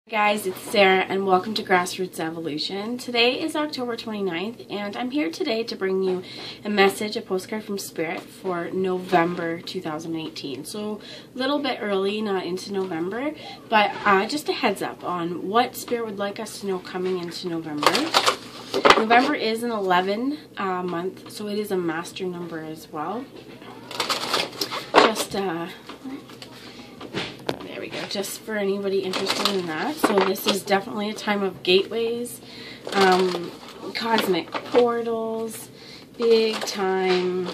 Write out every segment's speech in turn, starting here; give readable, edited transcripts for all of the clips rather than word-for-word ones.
Guys, it's Sarah and welcome to Grassroots Evolution. Today is October 29th and I'm here today to bring you a message, a postcard from Spirit for November 2018. So a little bit early, not into November, but just a heads up on what Spirit would like us to know coming into November. November is an 11 month, so it is a master number as well. There we go, just for anybody interested in that. So this is definitely a time of gateways, cosmic portals, big time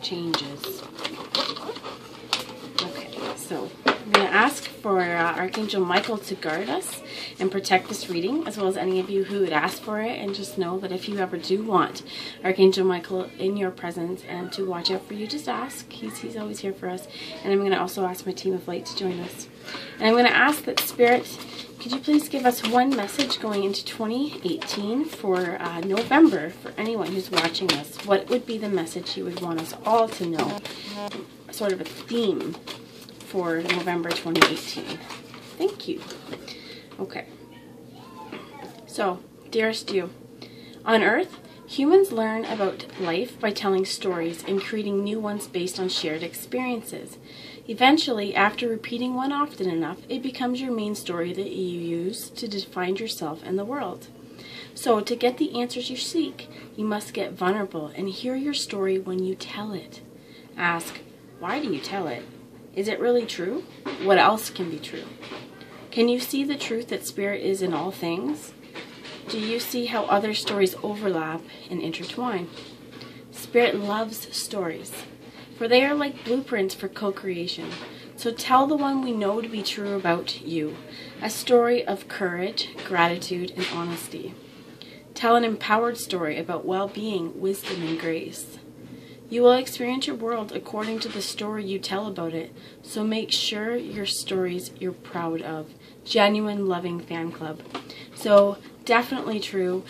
changes. Okay, so I'm going to ask for Archangel Michael to guard us and protect this reading, as well as any of you who would ask for it. And just know that if you ever do want Archangel Michael in your presence and to watch out for you, just ask. He's always here for us. And I'm going to also ask my team of light to join us. And I'm going to ask that Spirit, could you please give us one message going into 2018 for November, for anyone who's watching us? What would be the message you would want us all to know? Sort of a theme for November 2018. Thank you. Okay. So, dearest you, on Earth, humans learn about life by telling stories and creating new ones based on shared experiences. Eventually, after repeating one often enough, it becomes your main story that you use to define yourself and the world. So, to get the answers you seek, you must get vulnerable and hear your story when you tell it. Ask, why do you tell it? Is it really true? What else can be true? Can you see the truth that Spirit is in all things? Do you see how other stories overlap and intertwine? Spirit loves stories, for they are like blueprints for co-creation. So tell the one we know to be true about you, a story of courage, gratitude, and honesty. Tell an empowered story about well-being, wisdom, and grace. You will experience your world according to the story you tell about it, so make sure your stories you're proud of. Genuine, loving fan club. So, definitely true.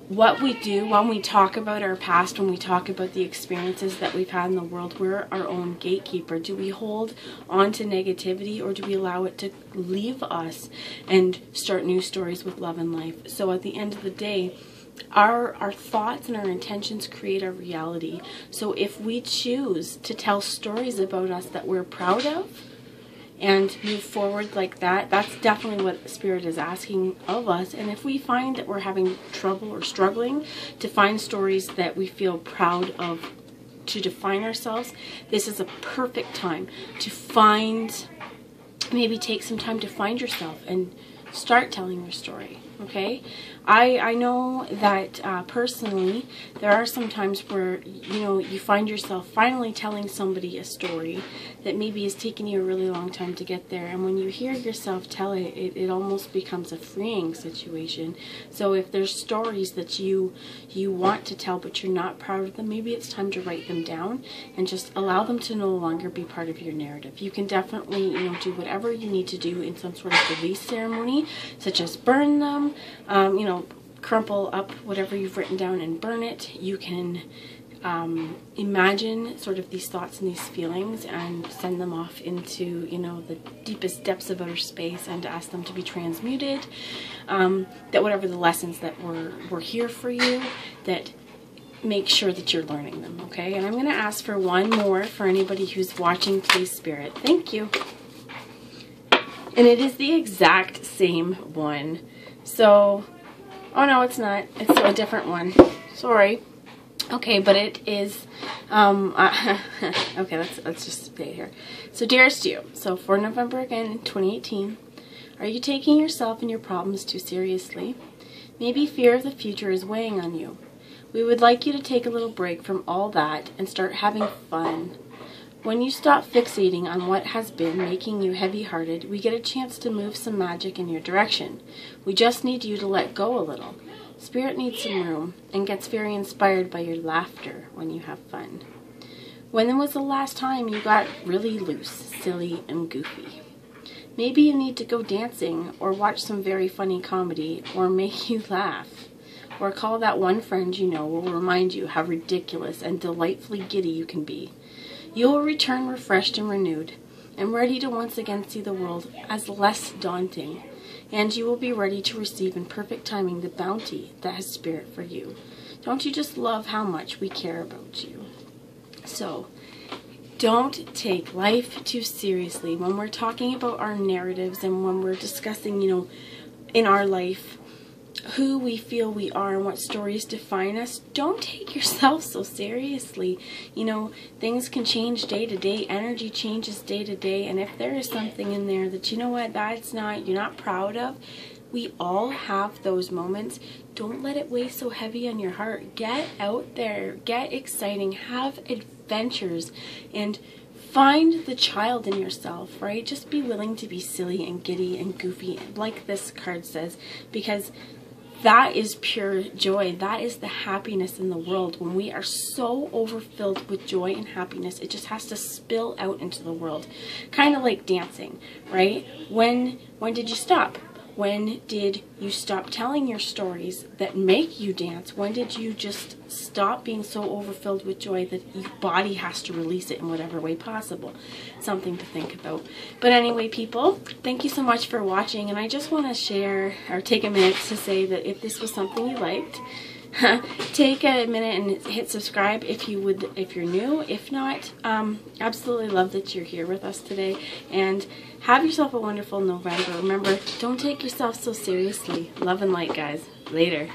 What we do when we talk about our past, when we talk about the experiences that we've had in the world, we're our own gatekeeper. Do we hold on to negativity, or do we allow it to leave us and start new stories with love and life? So at the end of the day, our thoughts and our intentions create our reality. So if we choose to tell stories about us that we're proud of and move forward like that, that's definitely what Spirit is asking of us. And if we find that we're having trouble or struggling to find stories that we feel proud of to define ourselves, this is a perfect time to find, maybe take some time to find yourself and start telling your story. Okay, I know that personally there are some times where you find yourself finally telling somebody a story that maybe has taken you a really long time to get there, and when you hear yourself tell it, it almost becomes a freeing situation. So if there's stories that you want to tell but you're not proud of them, maybe it's time to write them down and just allow them to no longer be part of your narrative. You can definitely do whatever you need to do in some sort of release ceremony, such as burn them, crumple up whatever you've written down and burn it. You can imagine sort of these thoughts and these feelings and send them off into the deepest depths of outer space and ask them to be transmuted, that whatever the lessons that were here for you, that make sure that you're learning them. Okay, and I'm going to ask for one more for anybody who's watching, please, Spirit. Thank you. And it is the exact same one. So, oh no, it's not. It's a different one. Sorry. Okay, but it is, okay, let's just stay here. So, dearest you, so for November again, 2018, are you taking yourself and your problems too seriously? Maybe fear of the future is weighing on you. We would like you to take a little break from all that and start having fun. When you stop fixating on what has been making you heavy-hearted, we get a chance to move some magic in your direction. We just need you to let go a little. Spirit needs some room and gets very inspired by your laughter when you have fun. When was the last time you got really loose, silly, and goofy? Maybe you need to go dancing or watch some very funny comedy or make you laugh. Or call that one friend you know will remind you how ridiculous and delightfully giddy you can be. You will return refreshed and renewed, and ready to once again see the world as less daunting. and you will be ready to receive in perfect timing the bounty that has spirit for you. Don't you just love how much we care about you? So, don't take life too seriously. When we're talking about our narratives and when we're discussing, in our life, who we feel we are and what stories define us, don't take yourself so seriously. Things can change day to day, energy changes day to day, and if there is something in there that you're not proud of, we all have those moments. Don't let it weigh so heavy on your heart. Get out there, get exciting, have adventures, and find the child in yourself, right? Just be willing to be silly and giddy and goofy, like this card says, because that is pure joy. That is the happiness in the world. When we are so overfilled with joy and happiness, it just has to spill out into the world. Kind of like dancing, right? When did you stop? When did you stop telling your stories that make you dance? When did you just stop being so overfilled with joy that your body has to release it in whatever way possible? Something to think about. But anyway, people, thank you so much for watching, and I just want to share or take a minute to say that if this was something you liked, take a minute and hit subscribe if you're new. If not, absolutely love that you're here with us today, and have yourself a wonderful November. Remember, don't take yourself so seriously. Love and light, guys. Later.